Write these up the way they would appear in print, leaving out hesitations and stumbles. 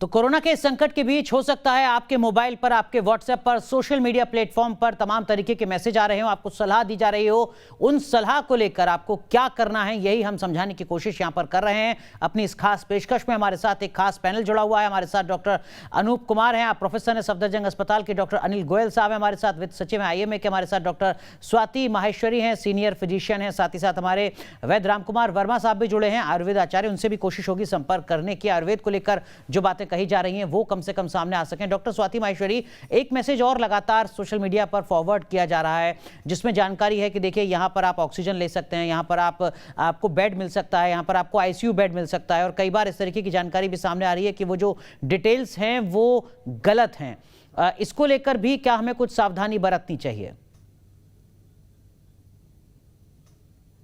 तो कोरोना के संकट के बीच हो सकता है आपके मोबाइल पर, आपके व्हाट्सएप पर, सोशल मीडिया प्लेटफॉर्म पर तमाम तरीके के मैसेज आ रहे हो, आपको सलाह दी जा रही हो। उन सलाह को लेकर आपको क्या करना है, यही हम समझाने की कोशिश यहां पर कर रहे हैं। अपनी इस खास पेशकश में हमारे साथ एक खास पैनल जुड़ा हुआ है। हमारे साथ डॉक्टर अनूप कुमार हैं, आप प्रोफेसर हैं सफदरजंग अस्पताल के। डॉक्टर अनिल गोयल साहब हैं हमारे साथ, वित्त सचिव हैं IMA के। हमारे साथ डॉक्टर स्वाति माहेश्वरी हैं, सीनियर फिजिशियन हैं। साथ ही साथ हमारे वैद्य राम कुमार वर्मा साहब भी जुड़े हैं, आयुर्वेद आचार्य। उनसे भी कोशिश होगी संपर्क करने की, आयुर्वेद को लेकर जो बातें कही जा रही हैं वो कम से कम सामने आ सकें। डॉक्टर स्वाति माहेश्वरी, एक मैसेज और लगातार सोशल मीडिया पर फॉरवर्ड किया जा रहा है जिसमें जानकारी है कि देखिए यहाँ पर आप ऑक्सीजन ले सकते हैं, यहाँ पर आपको बेड मिल सकता है, यहाँ पर आपको ICU बेड मिल सकता है, और कई बार इस तरीके की जानकारी भी सामने आ रही है कि वो जो डिटेल्स हैं वो गलत हैं। इसको लेकर भी क्या हमें कुछ सावधानी बरतनी चाहिए?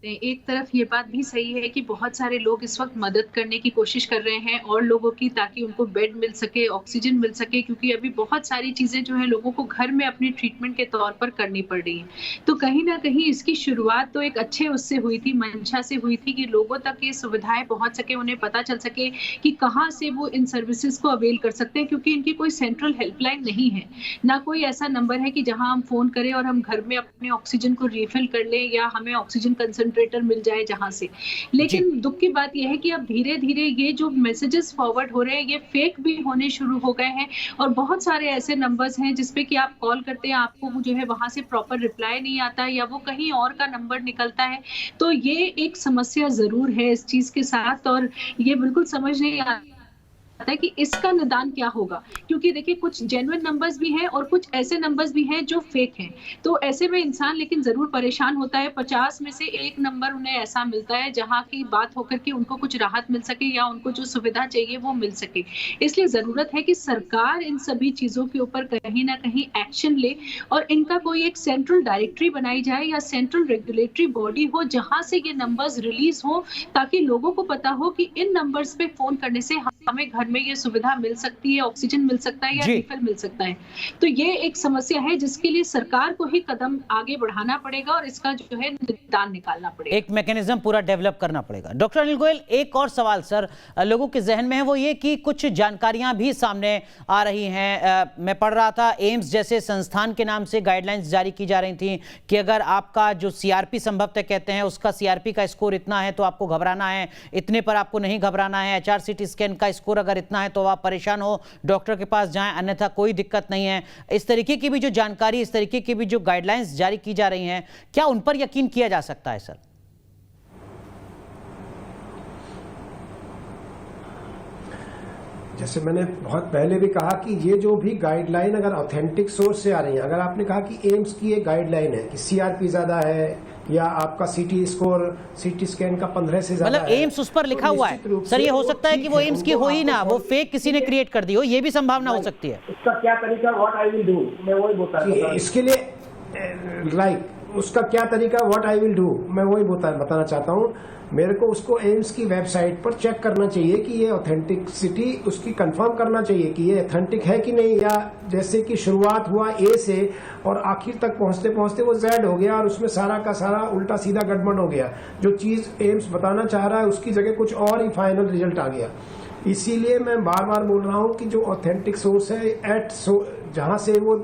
एक तरफ ये बात भी सही है कि बहुत सारे लोग इस वक्त मदद करने की कोशिश कर रहे हैं और लोगों की, ताकि उनको बेड मिल सके, ऑक्सीजन मिल सके, क्योंकि अभी बहुत सारी चीजें जो है लोगों को घर में अपनी ट्रीटमेंट के तौर पर करनी पड़ रही है। तो कहीं ना कहीं इसकी शुरुआत तो एक अच्छे उससे हुई थी, मंशा से हुई थी कि लोगों तक ये सुविधाएं पहुंच सके, उन्हें पता चल सके कि कहाँ से वो इन सर्विसेज को अवेल कर सकते हैं, क्योंकि इनकी कोई सेंट्रल हेल्पलाइन नहीं है, ना कोई ऐसा नंबर है कि जहां हम फोन करें और हम घर में अपने ऑक्सीजन को रिफिल कर लें या हमें ऑक्सीजन कंसंट्रेटर मिल जाए जहां से। लेकिन दुख की बात यह है कि अब धीरे धीरे ये जो मैसेजेस फॉरवर्ड हो रहे हैं ये फेक भी होने शुरू हो गए हैं, और बहुत सारे ऐसे नंबर्स हैं जिसपे कि आप कॉल करते हैं, आपको जो है वहां से प्रॉपर रिप्लाई नहीं आता है या वो कहीं और का नंबर निकलता है। तो ये एक समस्या जरूर है इस चीज के साथ, और ये बिल्कुल समझ नहीं आता है कि इसका निदान क्या होगा, क्योंकि देखिए कुछ जेन्युइन नंबर्स भी हैं और कुछ ऐसे नंबर्स भी हैं जो फेक हैं। तो ऐसे में इंसान लेकिन जरूर परेशान होता है। 50 में से एक नंबर उन्हें ऐसा मिलता है जहां की बात होकर के उनको कुछ राहत मिल सके या उनको जो सुविधा चाहिए वो मिल सके। इसलिए जरूरत है कि सरकार इन सभी चीजों के ऊपर कहीं ना कहीं एक्शन ले और इनका कोई एक सेंट्रल डायरेक्टरी बनाई जाए या सेंट्रल रेगुलेटरी बॉडी हो जहां से ये नंबर्स रिलीज हो, ताकि लोगों को पता हो कि इन नंबर्स पे फोन करने से हमें घर में ये सुविधा मिल सकती है, ऑक्सीजन मिल सकता है या रिफिल मिल सकता है। तो ये एक समस्या है जिसके लिए सरकार को ही कदम आगे बढ़ाना पड़ेगा और इसका जो है निदान निकालना पड़ेगा, एक मैकेनिज्म पूरा डेवलप करना पड़ेगा। डॉक्टर अनिल गोयल, एक और सवाल सर लोगों के जहन में है, वो ये कि कुछ जानकारियां भी सामने आ रही हैं। मैं पढ़ रहा था एम्स जैसे संस्थान के नाम से गाइडलाइंस जारी की जा रही थी कि अगर आपका जो CRP संभवतः कहते हैं उसका CRP का स्कोर इतना है तो आपको घबराना है, इतने पर आपको नहीं घबराना है, HRCT स्कैन का स्कोर अगर इतना है तो आप परेशान हो डॉक्टर के पास जाएं, अन्यथा कोई दिक्कत नहीं है। इस तरीके की भी जो जानकारी, इस तरीके की भी जो गाइडलाइंस जारी की जा रही हैं, क्या उन पर यकीन किया जा सकता है सर? जैसे मैंने बहुत पहले भी कहा कि ये जो भी गाइडलाइन अगर ऑथेंटिक सोर्स से आ रही है, अगर आपने कहा कि एम्स की एक गाइडलाइन है कि CRP ज्यादा है या आपका CT स्कोर, CT स्कैन का 15 से ज्यादा, मतलब एम्स उस पर लिखा हुआ है सर, ये हो सकता है कि वो एम्स की हो ही ना, वो फेक किसी ने क्रिएट कर दी हो, ये भी संभावना हो सकती है। उसका क्या तरीका, व्हाट आई विल डू, मैं वही बताता इसके लिए उसका क्या तरीका, व्हाट आई विल डू, मैं वही बताना चाहता हूँ। मेरे को उसको एम्स की वेबसाइट पर चेक करना चाहिए कि ये ऑथेंटिसिटी उसकी कंफर्म करना चाहिए कि ये ऑथेंटिक है कि नहीं, या जैसे कि शुरुआत हुआ A से और आखिर तक पहुंचते पहुंचते वो Z हो गया और उसमें सारा का सारा उल्टा सीधा गड़बड़ हो गया। जो चीज एम्स बताना चाह रहा है उसकी जगह कुछ और ही फाइनल रिजल्ट आ गया। इसीलिए मैं बार बार बोल रहा हूँ कि जो ऑथेंटिक सोर्स है जहां से वो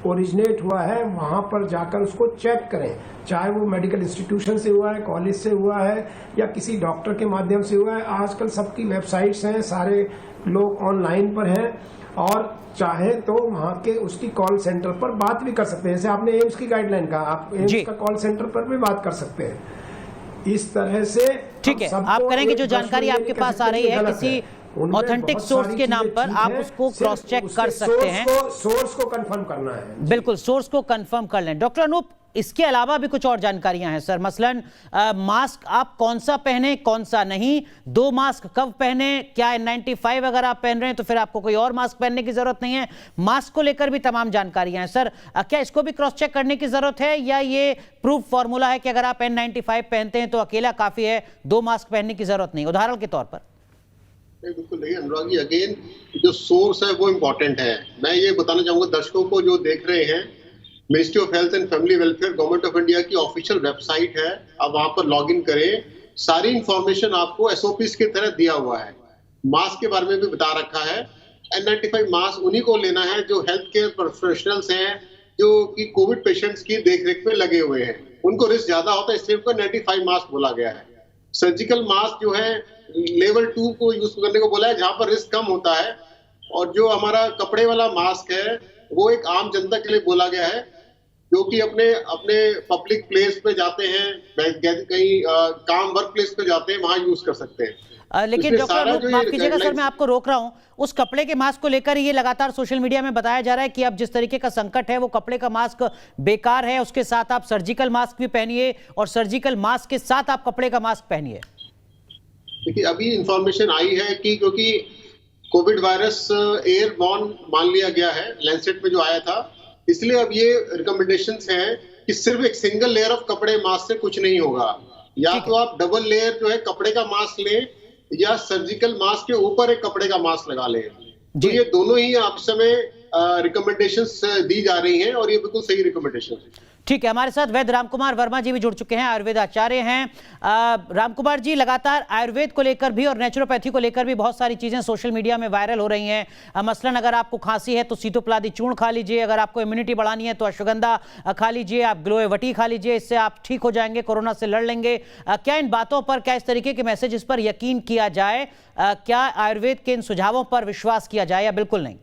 ओरिजिनेट हुआ है वहां पर जाकर उसको चेक करें, चाहे वो मेडिकल इंस्टीट्यूशन से हुआ है, कॉलेज से हुआ है या किसी डॉक्टर के माध्यम से हुआ है। आजकल सबकी वेबसाइट्स हैं, सारे लोग ऑनलाइन पर हैं और चाहे तो वहां के उसकी कॉल सेंटर पर बात भी कर सकते हैं। जैसे आपने एम्स की गाइडलाइन कहा, आप एम्स का कॉल सेंटर पर भी बात कर सकते हैं। इस तरह से ठीक है, आप करेंगे जो जानकारी आपके पास आ रही है किसी ऑथेंटिक सोर्स के नाम पर, आप उसको क्रॉस चेक कर सकते हैं। सोर्स को कंफर्म करना है, बिल्कुल सोर्स को कंफर्म कर लें। डॉक्टर अनूप, इसके अलावा भी कुछ और जानकारियां हैं सर, मसलन मास्क आप कौन सा पहने, कौन सा नहीं, 2 मास्क कब पहने, क्या N95 अगर आप पहन रहे हैं तो फिर आपको कोई और मास्क पहनने की जरूरत नहीं है। मास्क को लेकर भी तमाम जानकारियां हैं सर, क्या इसको भी क्रॉस चेक करने की जरूरत है या ये प्रूफ फॉर्मूला है कि अगर आप N95 पहनते हैं तो अकेला काफी है, 2 मास्क पहनने की जरूरत नहीं, उदाहरण के तौर पर? बिल्कुल नहीं अनुराग जी, अगेन जो सोर्स है वो इम्पोर्टेंट है। मैं ये बताना चाहूंगा दर्शकों को जो देख रहे हैं, ministry of health and family welfare government of India की ऑफिशियल वेबसाइट है, आप वहां पर लॉग इन करें, सारी इंफॉर्मेशन आपको SOPs की तरह दिया हुआ है। मास्क के बारे में भी बता रखा है N95 मास्क उन्हीं को लेना है जो हेल्थ केयर प्रोफेशनल्स हैं, जो कि कोविड पेशेंट्स की देखरेख में लगे हुए हैं। उनको रिस्क ज्यादा होता है, इसलिए उनको N95 मास्क बोला गया है। सर्जिकल मास्क जो है लेवल 2 को यूज करने को बोला है, जहां पर रिस्क कम होता है। और जो हमारा कपड़े वाला मास्क है वो एक आम जनता के लिए बोला गया है, जो कि अपने अपने पब्लिक प्लेस पे जाते हैं, कहीं काम वर्क प्लेस पे जाते हैं, वहां यूज कर सकते हैं। लेकिन डॉक्टर अनूप, माफ कीजिएगा सर, मैं आपको रोक रहा हूं। उस कपड़े के मास्क को लेकर ये लगातार सोशल मीडिया में बताया जा रहा है कि अब जिस तरीके का संकट है वो कपड़े का मास्क बेकार है, उसके साथ आप सर्जिकल मास्क भी पहनिए और सर्जिकल मास्क के साथ आप कपड़े का मास्क पहनिए। देखिए, अभी इंफॉर्मेशन आई है कि क्योंकि कोविड वायरस एयरबॉर्न मान लिया गया है, लैंसेट में जो आया था, इसलिए अब ये रिकमेंडेशंस हैं कि सिर्फ एक सिंगल लेयर ऑफ कपड़े मास्क से कुछ नहीं होगा। या तो आप डबल लेयर जो है कपड़े का मास्क लें, या सर्जिकल मास्क के ऊपर एक कपड़े का मास्क लगा लें। तो ये दोनों ही आप समय रिकमेंडेशंस दी जा रही हैं और ये बिल्कुल सही रिकमेंडेशन है। ठीक है, हमारे साथ वैद्य रामकुमार वर्मा जी भी जुड़ चुके हैं, आयुर्वेद आचार्य हैं। रामकुमार जी, लगातार आयुर्वेद को लेकर भी और नेचुरोपैथी को लेकर भी बहुत सारी चीजें सोशल मीडिया में वायरल हो रही हैं। मसलन अगर आपको खांसी है तो सीतोपलादी चूर्ण खा लीजिए, अगर आपको इम्यूनिटी बढ़ानी है तो अश्वगंधा खा लीजिए, आप ग्लोएवटी खा लीजिए, इससे आप ठीक हो जाएंगे, कोरोना से लड़ लेंगे। क्या इन बातों पर, क्या इस तरीके के मैसेज पर यकीन किया जाए? क्या आयुर्वेद के इन सुझावों पर विश्वास किया जाए या बिल्कुल नहीं?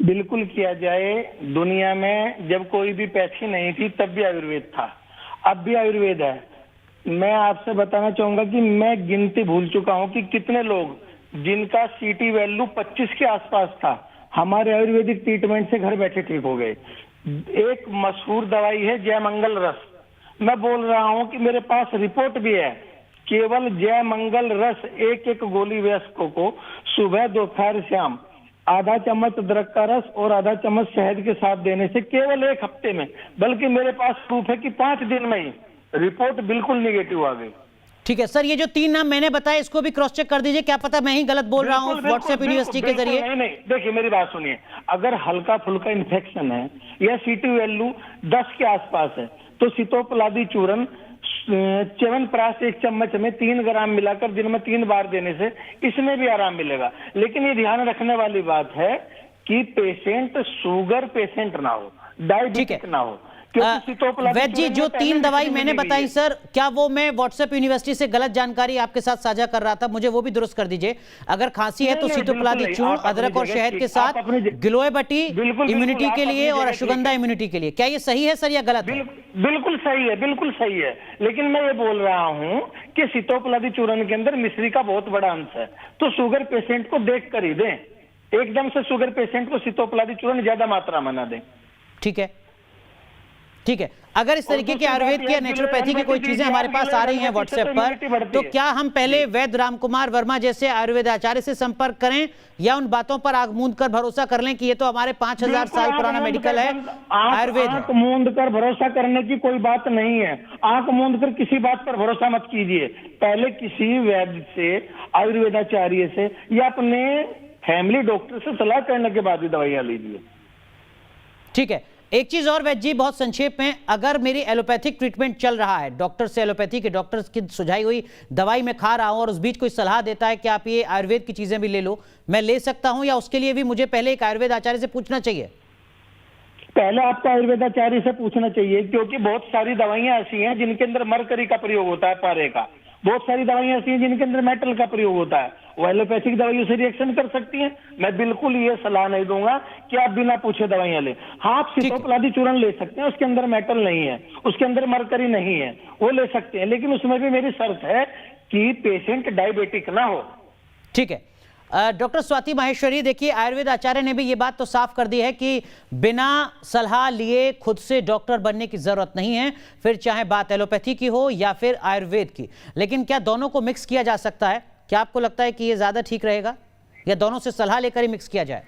बिल्कुल किया जाए। दुनिया में जब कोई भी पैथी नहीं थी तब भी आयुर्वेद था, अब भी आयुर्वेद है। मैं आपसे बताना चाहूंगा कि मैं गिनती भूल चुका हूं कि कितने लोग जिनका सीटी वैल्यू 25 के आसपास था, हमारे आयुर्वेदिक ट्रीटमेंट से घर बैठे ठीक हो गए। एक मशहूर दवाई है जयमंगल रस, मैं बोल रहा हूं कि मेरे पास रिपोर्ट भी है। केवल जयमंगल रस एक गोली वयस्कों को सुबह दोपहर शाम आधा चम्मच अदरक का रस और आधा चम्मच शहद के साथ देने से केवल 1 हफ्ते में, बल्कि मेरे पास प्रूफ है कि 5 दिन में ही रिपोर्ट बिल्कुल निगेटिव आ गई। ठीक है सर, ये जो 3 नाम मैंने बताए इसको भी क्रॉस चेक कर दीजिए, क्या पता मैं ही गलत बोल रहा हूँ व्हाट्सएप यूनिवर्सिटी के जरिए। नहीं, देखिए मेरी बात सुनिए, अगर हल्का फुल्का इन्फेक्शन है या सीटी वैल्यू 10 के आसपास है तो सीतोपलादी चूर्ण च्यवनप्राश 1 चम्मच में 3 ग्राम मिलाकर दिन में 3 बार देने से इसमें भी आराम मिलेगा। लेकिन ये ध्यान रखने वाली बात है कि पेशेंट शुगर पेशेंट ना हो, डायबिटिक ना हो। वैद्य जी, जो 3 दवाई मैंने बताई सर, क्या वो मैं व्हाट्सएप यूनिवर्सिटी से गलत जानकारी आपके साथ साझा कर रहा था? मुझे वो भी दुरुस्त कर दीजिए। अगर खांसी है तो सीतोपलादी चूर्ण अदरक और शहद के साथ, ग्लोएबटी इम्यूनिटी के लिए और अश्वगंधा इम्यूनिटी के लिए, क्या ये सही है सर या गलत है? बिल्कुल सही है, बिल्कुल सही है। लेकिन मैं ये बोल रहा हूं कि सीतोपलादी चूर्ण के अंदर मिश्री का बहुत बड़ा अंश है, तो शुगर पेशेंट को देख कर ही दें। एकदम से शुगर पेशेंट को सीतोपलादी चूर्ण ज्यादा मात्रा में ना दें। ठीक है, ठीक है। अगर इस तरीके के आयुर्वेद की या नेचुरोपैथी की कोई चीजें हमारे पास आ रही हैं व्हाट्सएप पर, तो क्या हम पहले वैद्य रामकुमार वर्मा जैसे आयुर्वेद आचार्य से संपर्क करें या उन बातों पर आंख मूंद कर भरोसा कर लें कि ये तो हमारे 5000 साल पुराना मेडिकल है, आयुर्वेद है? आंख मूंद कर भरोसा करने की कोई बात नहीं है। आंख मूंद कर किसी बात पर भरोसा मत कीजिए। पहले किसी वैद्य से, आयुर्वेदाचार्य से या अपने फैमिली डॉक्टर से सलाह करने के बाद ही दवाइयां लीजिए। ठीक है, एक चीज और वैद्य जी, बहुत संक्षेप में, अगर मेरी एलोपैथिक ट्रीटमेंट चल रहा है, डॉक्टर से एलोपैथी के डॉक्टर की सुझाई हुई दवाई मैं खा रहा हूं और उस बीच कोई सलाह देता है कि आप ये आयुर्वेद की चीजें भी ले लो, मैं ले सकता हूं या उसके लिए भी मुझे पहले एक आयुर्वेद आचार्य से पूछना चाहिए? पहले आपको आयुर्वेदाचार्य से पूछना चाहिए, क्योंकि बहुत सारी दवाइयां ऐसी हैं जिनके अंदर मरकरी का प्रयोग होता है, पारे का। बहुत सारी दवाइयां ऐसी हैं जिनके अंदर मेटल का प्रयोग होता है, वो एलोपैथिक दवाइयों से रिएक्शन कर सकती हैं। मैं बिल्कुल ये सलाह नहीं दूंगा कि आप बिना पूछे दवाइयां लें। हाँ, आप सीतोपलादी चूर्ण ले सकते हैं, उसके अंदर मेटल नहीं है, उसके अंदर मरकरी नहीं है, वो ले सकते हैं, लेकिन उसमें भी मेरी शर्त है कि पेशेंट डायबिटिक ना हो। ठीक है। डॉक्टर स्वाति माहेश्वरी, देखिए आयुर्वेद आचार्य ने भी ये बात तो साफ कर दी है कि बिना सलाह लिए खुद से डॉक्टर बनने की जरूरत नहीं है, फिर चाहे बात एलोपैथी की हो या फिर आयुर्वेद की। लेकिन क्या दोनों को मिक्स किया जा सकता है? क्या आपको लगता है कि ये ज्यादा ठीक रहेगा या दोनों से सलाह लेकर ही मिक्स किया जाए?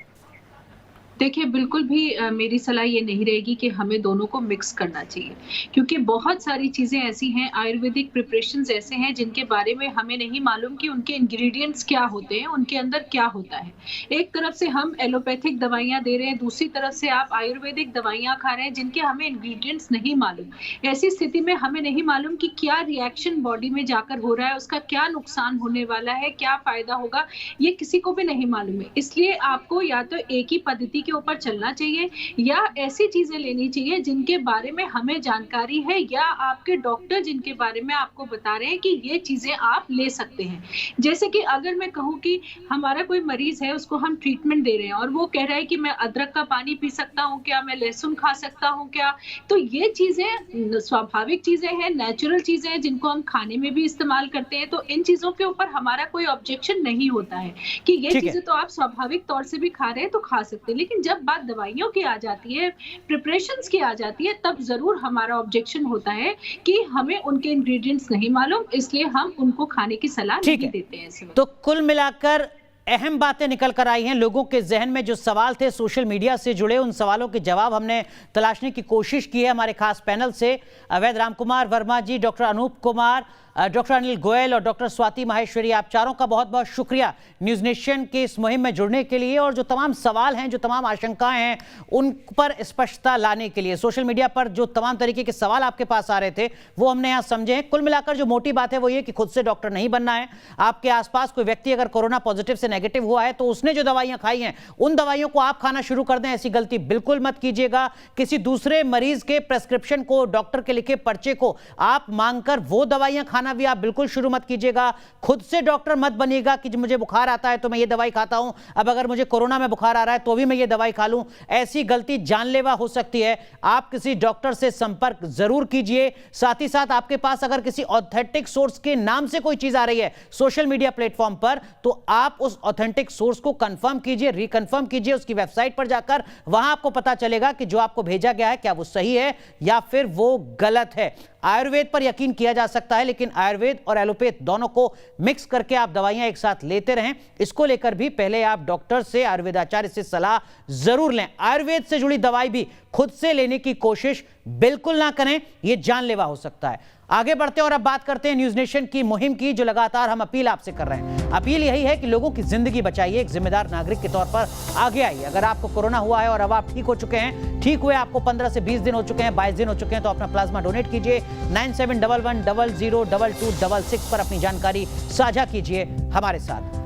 देखिए, बिल्कुल भी मेरी सलाह ये नहीं रहेगी कि हमें दोनों को मिक्स करना चाहिए, क्योंकि बहुत सारी चीज़ें ऐसी हैं, आयुर्वेदिक प्रिपरेशंस ऐसे हैं जिनके बारे में हमें नहीं मालूम कि उनके इंग्रीडिएंट्स क्या होते हैं, उनके अंदर क्या होता है। एक तरफ से हम एलोपैथिक दवाइयाँ दे रहे हैं, दूसरी तरफ से आप आयुर्वेदिक दवाइयाँ खा रहे हैं जिनके हमें इंग्रीडिएंट्स नहीं मालूम। ऐसी स्थिति में हमें नहीं मालूम कि क्या रिएक्शन बॉडी में जाकर हो रहा है, उसका क्या नुकसान होने वाला है, क्या फ़ायदा होगा, ये किसी को भी नहीं मालूम है। इसलिए आपको या तो एक ही पद्धति के ऊपर चलना चाहिए या ऐसी चीजें लेनी चाहिए जिनके बारे में हमें जानकारी है या आपके डॉक्टर जिनके बारे में आपको बता रहे हैं कि ये चीजें आप ले सकते हैं। जैसे कि अगर मैं कहूँ कि हमारा कोई मरीज है, उसको हम ट्रीटमेंट दे रहे हैं और वो कह रहा है कि मैं अदरक का पानी पी सकता हूँ क्या, मैं लहसुन खा सकता हूँ क्या, तो ये चीजें स्वाभाविक चीजें हैं, नेचुरल चीजें हैं जिनको हम खाने में भी इस्तेमाल करते हैं। तो इन चीजों के ऊपर हमारा कोई ऑब्जेक्शन नहीं होता है कि ये चीजें तो आप स्वाभाविक तौर से भी खा रहे हैं तो खा सकते हैं। लेकिन जब बात दवाइयों की आ जाती है, प्रिपरेशंस की आ जाती है, तब जरूर हमारा ऑब्जेक्शन होता है कि हमें उनके इंग्रेडिएंट्स नहीं मालूम, इसलिए हम उनको खाने की सलाह नहीं देते हैं। ऐसे तो कुल मिलाकर अहम बातें निकल कर आई हैं। लोगों के जहन में जो सवाल थे सोशल मीडिया से जुड़े, उन सवालों के जवाब हमने तलाशने की कोशिश की है हमारे खास पैनल से। वैद्य रामकुमार वर्मा जी, डॉक्टर अनूप कुमार, डॉक्टर अनिल गोयल और डॉक्टर स्वाति माहेश्वरी, आप चारों का बहुत बहुत शुक्रिया न्यूज़ नेशन की इस मुहिम में जुड़ने के लिए और जो तमाम सवाल हैं, जो तमाम आशंकाएं हैं, उन पर स्पष्टता लाने के लिए। सोशल मीडिया पर जो तमाम तरीके के सवाल आपके पास आ रहे थे वो हमने यहाँ समझे हैं। कुल मिलाकर जो मोटी बात है वो ये कि खुद से डॉक्टर नहीं बनना है। आपके आसपास कोई व्यक्ति अगर कोरोना पॉजिटिव से नेगेटिव हुआ है तो उसने जो दवाइयां खाई हैं उन दवाइयों को आप खाना शुरू कर दें, ऐसी गलती बिल्कुल मत कीजिएगा। किसी दूसरे मरीज के प्रेस्क्रिप्शन को, डॉक्टर के लिखे पर्चे को आप मांगकर वो दवाइयां खाना भी आप बिल्कुल शुरू मत कीजिएगा। खुद से डॉक्टर मत बनिएगा कि मुझे बुखार आता है तो मैं ये दवाई खाता हूं, अब अगर मुझे कोरोना में बुखार आ रहा है तो भी मैं ये दवाई खा लूं। ऐसी गलती जानलेवा हो सकती है। आप किसी डॉक्टर से संपर्क जरूर कीजिए। साथ ही साथ आपके पास अगर किसी ऑथेंटिक सोर्स के नाम से कोई चीज आ रही है सोशल मीडिया प्लेटफॉर्म पर, तो आप उस ऑथेंटिक सोर्स को कंफर्म कीजिए, रिकंफर्म कीजिए उसकी वेबसाइट पर जाकर। वहां आपको पता चलेगा कि जो आपको भेजा गया है क्या वो सही है या फिर वो गलत है। आयुर्वेद पर यकीन किया जा सकता है, लेकिन आयुर्वेद और एलोपैथ दोनों को मिक्स करके आप दवाइयां एक साथ लेते रहें। इसको लेकर भी पहले आप डॉक्टर से, आयुर्वेदाचार्य से सलाह जरूर लें। आयुर्वेद से जुड़ी दवाई भी खुद से लेने की कोशिश बिल्कुल ना करें, यह जानलेवा हो सकता है। आगे बढ़ते हैं और अब बात करते हैं न्यूज़ नेशन की मुहिम की, जो लगातार हम अपील आपसे कर रहे हैं। अपील यही है कि लोगों की जिंदगी बचाइए, एक जिम्मेदार नागरिक के तौर पर आगे आइए। अगर आपको कोरोना हुआ है और अब आप ठीक हो चुके हैं, ठीक हुए आपको 15 से 20 दिन हो चुके हैं, 22 दिन हो चुके हैं, तो अपना प्लाज्मा डोनेट कीजिए। 9711002266 पर अपनी जानकारी साझा कीजिए हमारे साथ।